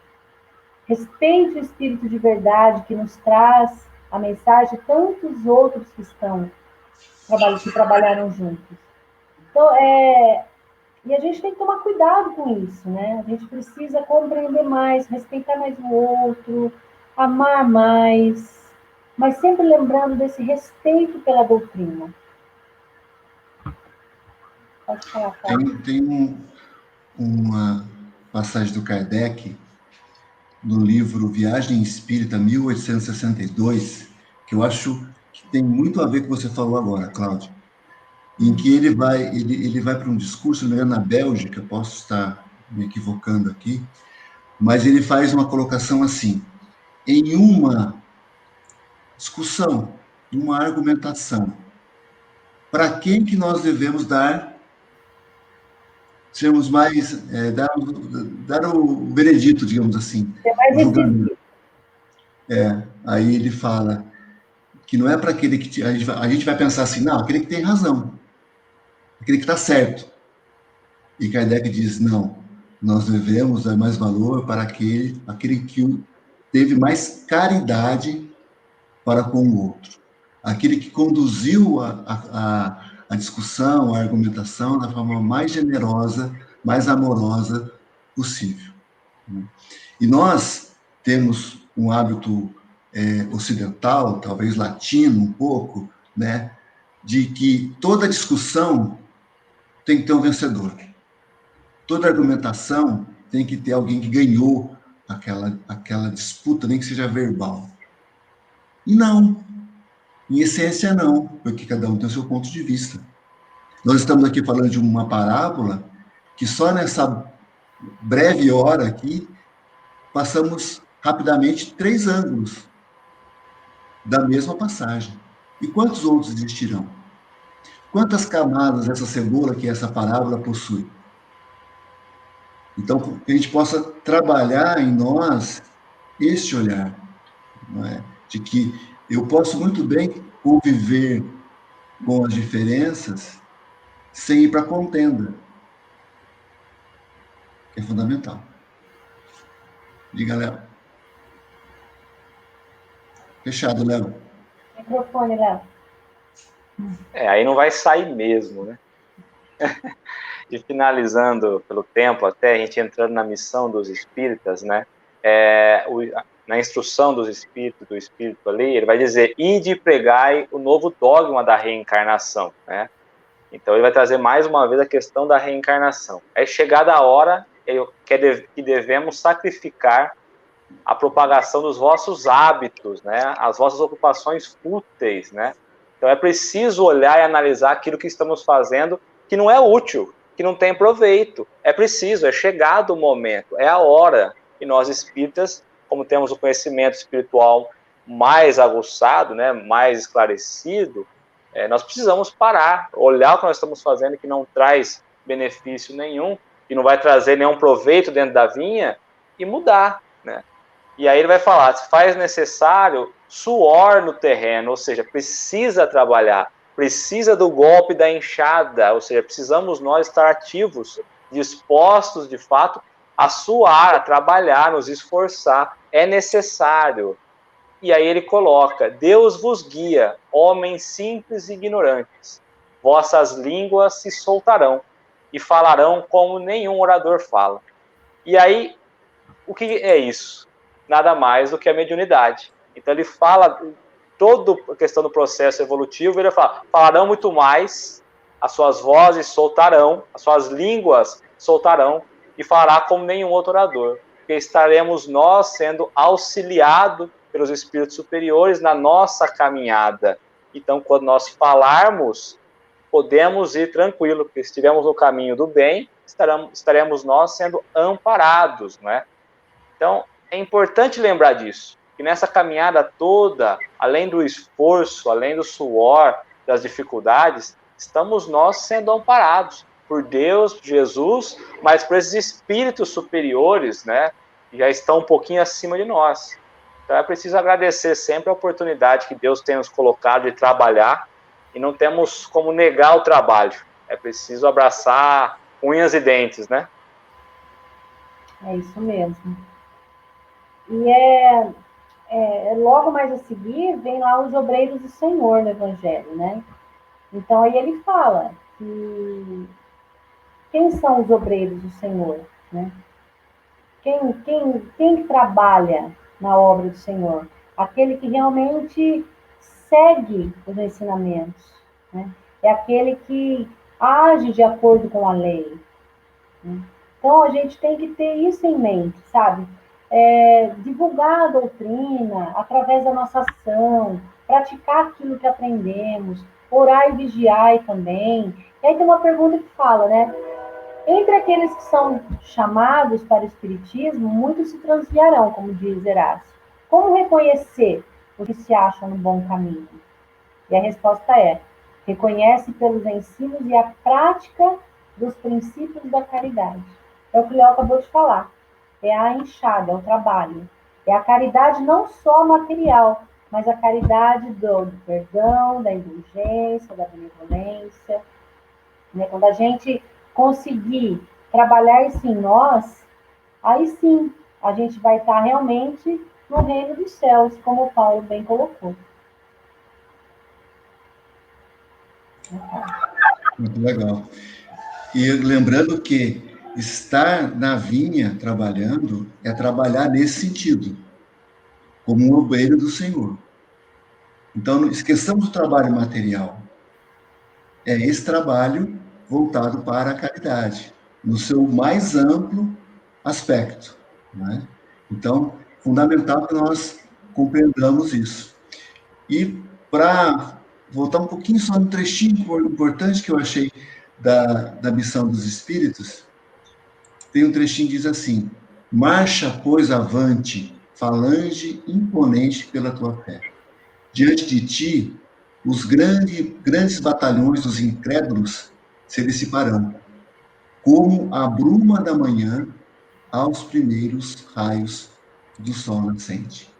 Respeite o espírito de verdade que nos traz a mensagem, tantos outros que trabalharam juntos. Então, e a gente tem que tomar cuidado com isso, né? A gente precisa compreender mais, respeitar mais o outro, amar mais, mas sempre lembrando desse respeito pela doutrina. Pode falar, Paulo. Tem uma passagem do Kardec no livro Viagem Espírita, 1862, que eu acho que tem muito a ver com o que você falou agora, Cláudio, em que ele vai para um discurso, na Bélgica, posso estar me equivocando aqui, mas ele faz uma colocação assim: em uma discussão, em uma argumentação, para quem que nós devemos sermos mais, dar o veredito, digamos assim, É mais o julgamento. decisivo. Aí ele fala que não é para aquele que a gente vai pensar assim, não, aquele que tem razão, aquele que está certo. E Kardec diz, não, nós devemos dar mais valor para aquele que teve mais caridade para com o outro, aquele que conduziu a discussão, a argumentação da forma mais generosa, mais amorosa possível. E nós temos um hábito ocidental, talvez latino um pouco, né, de que toda discussão tem que ter um vencedor. Toda argumentação tem que ter alguém que ganhou aquela disputa, nem que seja verbal. E não, em essência não, porque cada um tem o seu ponto de vista. Nós estamos aqui falando de uma parábola que só nessa breve hora aqui passamos rapidamente 3 ângulos da mesma passagem. E quantos outros existirão? Quantas camadas essa cebola que essa parábola possui? Então, que a gente possa trabalhar em nós este olhar, não é? De que eu posso muito bem conviver com as diferenças sem ir para a contenda, que é fundamental. Diga, Léo. Fechado, Léo. Microfone, Léo. Aí não vai sair mesmo, né? E finalizando pelo tempo, até a gente entrando na missão dos espíritas, né? Na instrução dos espíritos, do espírito ali, ele vai dizer: ide e pregai o novo dogma da reencarnação, né? Então ele vai trazer mais uma vez a questão da reencarnação. É chegada a hora que devemos sacrificar a propagação dos vossos hábitos, né? As vossas ocupações fúteis, né? Então é preciso olhar e analisar aquilo que estamos fazendo que não é útil, que não tem proveito. É preciso, é chegado o momento, é a hora. E nós espíritas, como temos o conhecimento espiritual mais aguçado, né, mais esclarecido, nós precisamos parar, olhar o que nós estamos fazendo que não traz benefício nenhum, que não vai trazer nenhum proveito dentro da vinha, e mudar, né? E aí ele vai falar, se faz necessário suor no terreno, ou seja, precisa trabalhar, precisa do golpe da enxada, ou seja, precisamos nós estar ativos, dispostos, de fato, a suar, a trabalhar, nos esforçar, é necessário. E aí ele coloca, Deus vos guia, homens simples e ignorantes, vossas línguas se soltarão e falarão como nenhum orador fala. E aí, o que é isso? Nada mais do que a mediunidade. Então ele fala toda a questão do processo evolutivo, ele fala, falarão muito mais, as suas vozes soltarão, as suas línguas soltarão, e fará como nenhum outro orador, porque estaremos nós sendo auxiliados pelos espíritos superiores na nossa caminhada. Então, quando nós falarmos, podemos ir tranquilo, porque se estivermos no caminho do bem, estaremos nós sendo amparados, não é? Então, é importante lembrar disso, que nessa caminhada toda, além do esforço, além do suor, das dificuldades, estamos nós sendo amparados por Deus, Jesus, mas por esses espíritos superiores, né, que já estão um pouquinho acima de nós. Então é preciso agradecer sempre a oportunidade que Deus tem nos colocado de trabalhar, e não temos como negar o trabalho. É preciso abraçar unhas e dentes, né? É isso mesmo. E logo mais a seguir, vem lá os obreiros do Senhor no Evangelho, né? Então, aí ele fala que quem são os obreiros do Senhor, né? Quem trabalha na obra do Senhor? Aquele que realmente segue os ensinamentos, né? É aquele que age de acordo com a lei, né? Então, a gente tem que ter isso em mente, sabe? Divulgar a doutrina através da nossa ação, praticar aquilo que aprendemos, orar e vigiar também. E aí tem uma pergunta que fala, né? Entre aqueles que são chamados para o Espiritismo, muitos se transviarão, como diz Erasmo. Como reconhecer os que se acham no bom caminho? E a resposta é: reconhece pelos ensinos e a prática dos princípios da caridade. É o que o Léo acabou de falar. É a enxada, é o trabalho. É a caridade não só material, mas a caridade do perdão, da indulgência, da benevolência. Né? Quando a gente conseguir trabalhar isso em nós, aí sim a gente vai estar realmente no reino dos céus, como o Paulo bem colocou. Muito legal. E lembrando que estar na vinha trabalhando é trabalhar nesse sentido, como um obreiro do Senhor. Então, não esqueçamos o trabalho material. É esse trabalho voltado para a caridade, no seu mais amplo aspecto, né? Então, fundamental que nós compreendamos isso. E para voltar um pouquinho só no trechinho importante que eu achei da missão dos espíritos, tem um trechinho que diz assim: marcha, pois, avante, falange imponente pela tua fé. Diante de ti, os grandes batalhões dos incrédulos se dissiparão, como a bruma da manhã aos primeiros raios do sol nascente.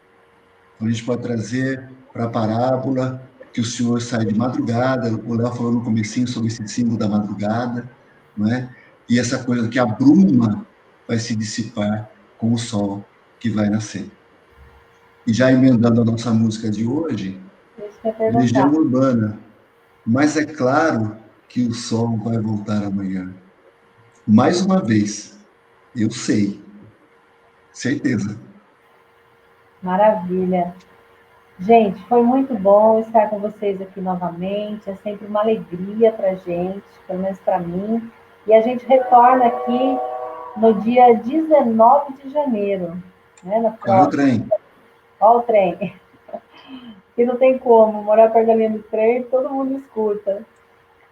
Então, a gente pode trazer para a parábola que o Senhor sai de madrugada, o Léo falou no comecinho sobre esse símbolo da madrugada, não é? E essa coisa que a bruma vai se dissipar com o sol que vai nascer. E já emendando a nossa música de hoje, Legião Urbana. Mas é claro que o sol vai voltar amanhã. Mais uma vez, eu sei. Certeza. Maravilha. Gente, foi muito bom estar com vocês aqui novamente. É sempre uma alegria para a gente, pelo menos para mim. E a gente retorna aqui no dia 19 de janeiro. Né, Olha o trem. Olha o trem. Que não tem como, morar perto da linha do trem, todo mundo escuta.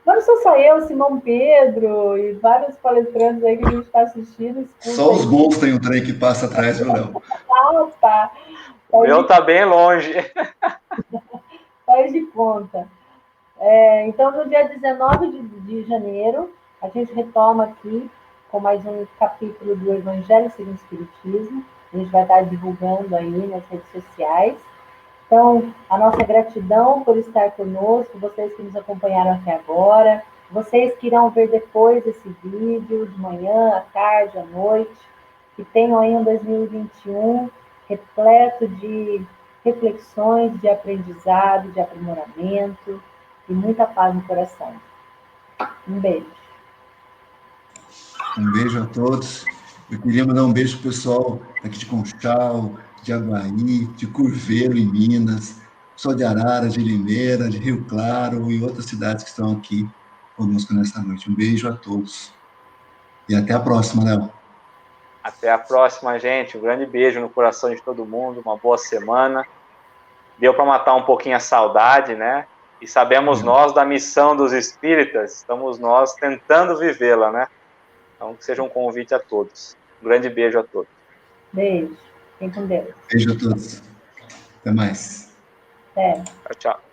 Mas não sou só eu, Simão Pedro e vários palestrantes aí que a gente está assistindo. Escuta só os aí. bons têm um trem que passa atrás, viu, Léo? Ah, tá. O meu tá bem longe. Faz de conta. Então, no dia 19 de janeiro, a gente retoma aqui com mais um capítulo do Evangelho segundo o Espiritismo. A gente vai estar divulgando aí nas redes sociais. Então, a nossa gratidão por estar conosco, vocês que nos acompanharam até agora, vocês que irão ver depois esse vídeo, de manhã, à tarde, à noite, que tenham aí um 2021 repleto de reflexões, de aprendizado, de aprimoramento e muita paz no coração. Um beijo. Um beijo a todos. Eu queria mandar um beijo para o pessoal aqui de Conchal, de Aguaí, de Curveiro, em Minas, pessoal de Arara, de Limeira, de Rio Claro e outras cidades que estão aqui conosco nessa noite. Um beijo a todos. E até a próxima, Léo. Até a próxima, gente. Um grande beijo no coração de todo mundo. Uma boa semana. Deu para matar um pouquinho a saudade, né? E sabemos nós da missão dos espíritas. Estamos nós tentando vivê-la, né? Então, que seja um convite a todos. Um grande beijo a todos. Beijo. Fiquem com Deus. Beijo a todos. Até mais. Até. Tchau, tchau.